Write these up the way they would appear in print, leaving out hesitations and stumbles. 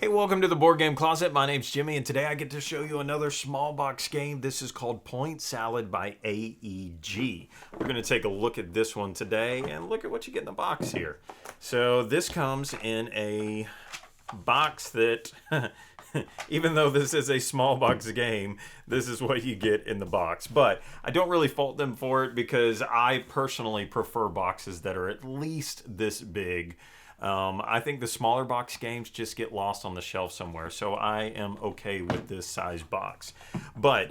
Hey, welcome to the Board Game Closet. My name's Jimmy, and today I get to show you another small box game. This is called Point Salad by AEG. We're going to take a look at this one today and look at what you get in the box here. So this comes in a box that, even though this is a small box game, this is what you get in the box. But I don't really fault them for it because I personally prefer boxes that are at least this big. I think the smaller box games just get lost on the shelf somewhere, so I am okay with this size box. But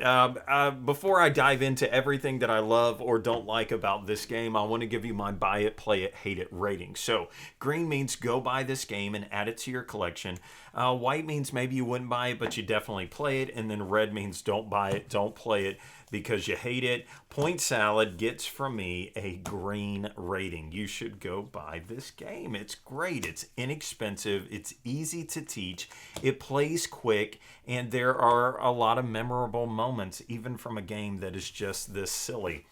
before I dive into everything that I love or don't like about this game, I want to give you my buy it, play it, hate it rating. So green means go buy this game and add it to your collection. White means maybe you wouldn't buy it, but you definitely play it. And then red means don't buy it, don't play it because you hate it. Point Salad gets from me a green rating. You should go buy this game. It's great. It's inexpensive. It's easy to teach. It plays quick. And there are a lot of memorable moments, even from a game that is just this silly.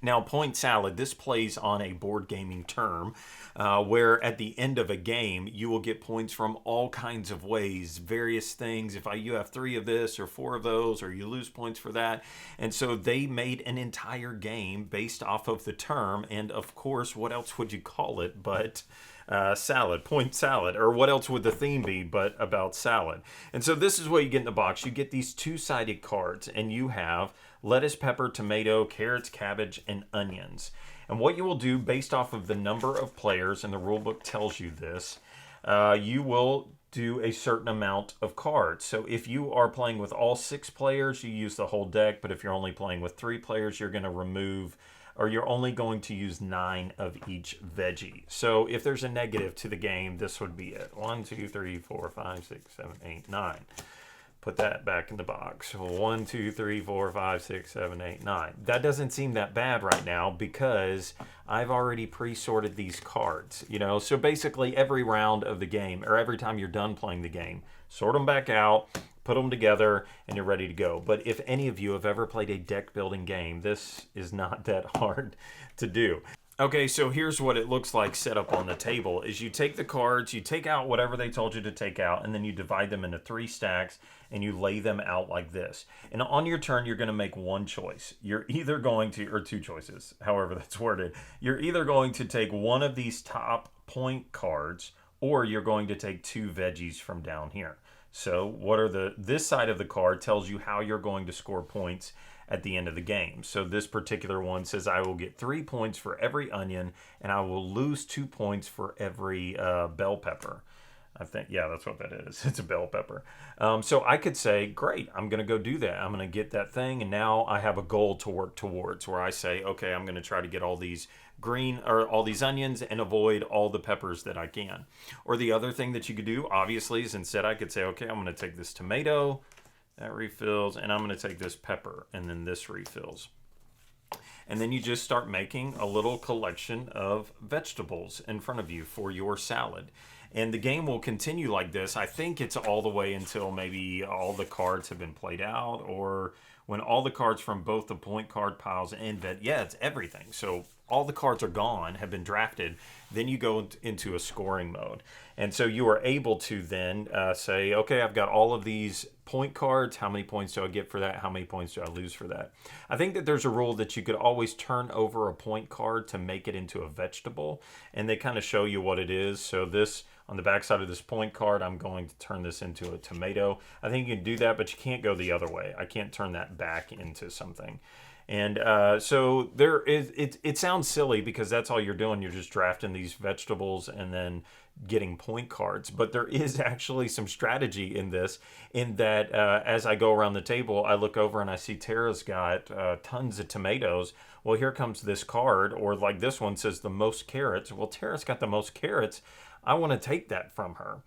Now, Point Salad, this plays on a board gaming term where at the end of a game, you will get points from all kinds of ways, various things. If you have 3 of this or 4 of those, or you lose points for that. And so they made an entire game based off of the term. And of course, what else would you call it but salad, point salad, or what else would the theme be but about salad? And so this is what you get in the box. You get these 2-sided cards, and you have lettuce, pepper, tomato, carrots, cabbage, and onions. And what you will do based off of the number of players, and the rule book tells you this, you will do a certain amount of cards. So if you are playing with all 6 players, you use the whole deck, but if you're only playing with 3 players, you're going to remove, or you're only going to use 9 of each veggie. So if there's a negative to the game, this would be it. 1, 2, 3, 4, 5, 6, 7, 8, 9. Put that back in the box. 1, 2, 3, 4, 5, 6, 7, 8, 9. That doesn't seem that bad right now because I've already pre-sorted these cards. So basically every round of the game, or every time you're done playing the game, sort them back out, put them together, and you're ready to go. But if any of you have ever played a deck building game, this is not that hard to do. Okay, so here's what it looks like set up on the table. Is you take the cards, you take out whatever they told you to take out, and then you divide them into 3 stacks, and you lay them out like this. And on your turn, you're going to make one choice. You're either going to, or 2 choices, however that's worded. You're either going to take one of these top point cards, or you're going to take 2 veggies from down here. So this side of the card tells you how you're going to score points at the end of the game. So this particular one says I will get 3 points for every onion, and I will lose 2 points for every bell pepper. I think, yeah, that's what that is. It's a bell pepper. So I could say, great, I'm going to go do that. I'm going to get that thing, and now I have a goal to work towards where I say, okay, I'm going to try to get all these green or all these onions and avoid all the peppers that I can. Or the other thing that you could do, obviously, is instead I could say, okay, I'm going to take this tomato, that refills, and I'm going to take this pepper, and then this refills. And then you just start making a little collection of vegetables in front of you for your salad. And the game will continue like this. I think it's all the way until maybe all the cards have been played out, or when all the cards from both the point card piles and it's everything. So all the cards are gone, have been drafted. Then you go into a scoring mode. And so you are able to then say, okay, I've got all of these point cards. How many points do I get for that? How many points do I lose for that? I think that there's a rule that you could always turn over a point card to make it into a vegetable. And they kind of show you what it is. So this, on the back side of this point card, I'm going to turn this into a tomato. I think you can do that, but you can't go the other way. I can't turn that back into something. And so there is, it sounds silly because that's all you're doing. You're just drafting these vegetables and then getting point cards. But there is actually some strategy in this, in that as I go around the table, I look over and I see Tara's got tons of tomatoes. Well, here comes this card, or like this one says the most carrots. Well, Tara's got the most carrots. I want to take that from her.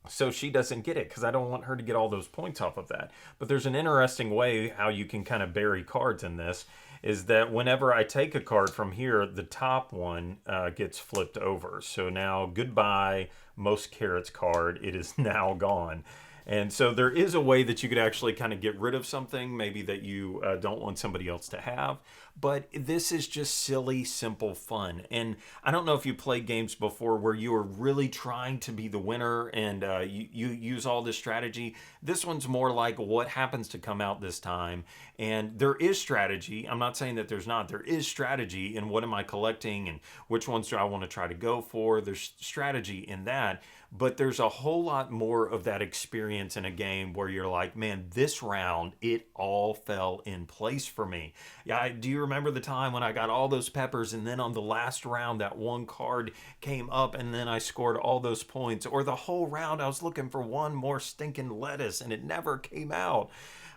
So she doesn't get it because I don't want her to get all those points off of that. But there's an interesting way how you can kind of bury cards in this, is that whenever I take a card from here, the top one gets flipped over. So now, goodbye, most carrots card. It is now gone. And so there is a way that you could actually kind of get rid of something maybe that you don't want somebody else to have. but this is just silly, simple fun. And I don't know if you played games before where you are really trying to be the winner and you use all this strategy. This one's more like what happens to come out this time. And there is strategy. I'm not saying that there's not. There is strategy in what am I collecting and which ones do I want to try to go for. There's strategy in that. But there's a whole lot more of that experience in a game where you're like, man, this round, it all fell in place for me. Yeah, do you remember the time when I got all those peppers and then on the last round, that one card came up and then I scored all those points? Or the whole round, I was looking for one more stinking lettuce and it never came out.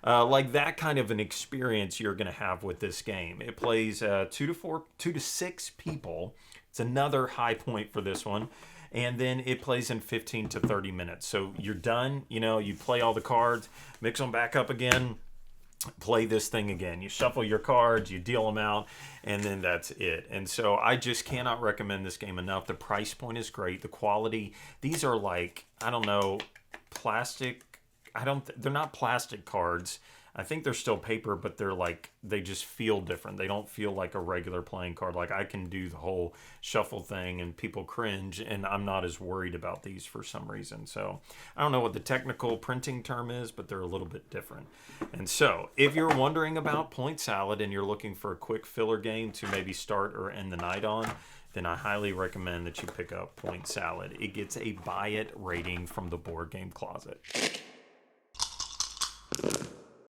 Like that kind of an experience you're going to have with this game. It plays 2 to 6 people. It's another high point for this one. And then it plays in 15 to 30 minutes. So you're done, you play all the cards, mix them back up again, play this thing again. You shuffle your cards, you deal them out, and then that's it. And so I just cannot recommend this game enough. The price point is great. The quality, these are like, I don't know, plastic. They're not plastic cards. I think they're still paper, but they just feel different. They don't feel like a regular playing card. Like I can do the whole shuffle thing and people cringe, and I'm not as worried about these for some reason. So I don't know what the technical printing term is, but they're a little bit different. And so if you're wondering about Point Salad and you're looking for a quick filler game to maybe start or end the night on, then I highly recommend that you pick up Point Salad. It gets a buy it rating from the Board Game Closet.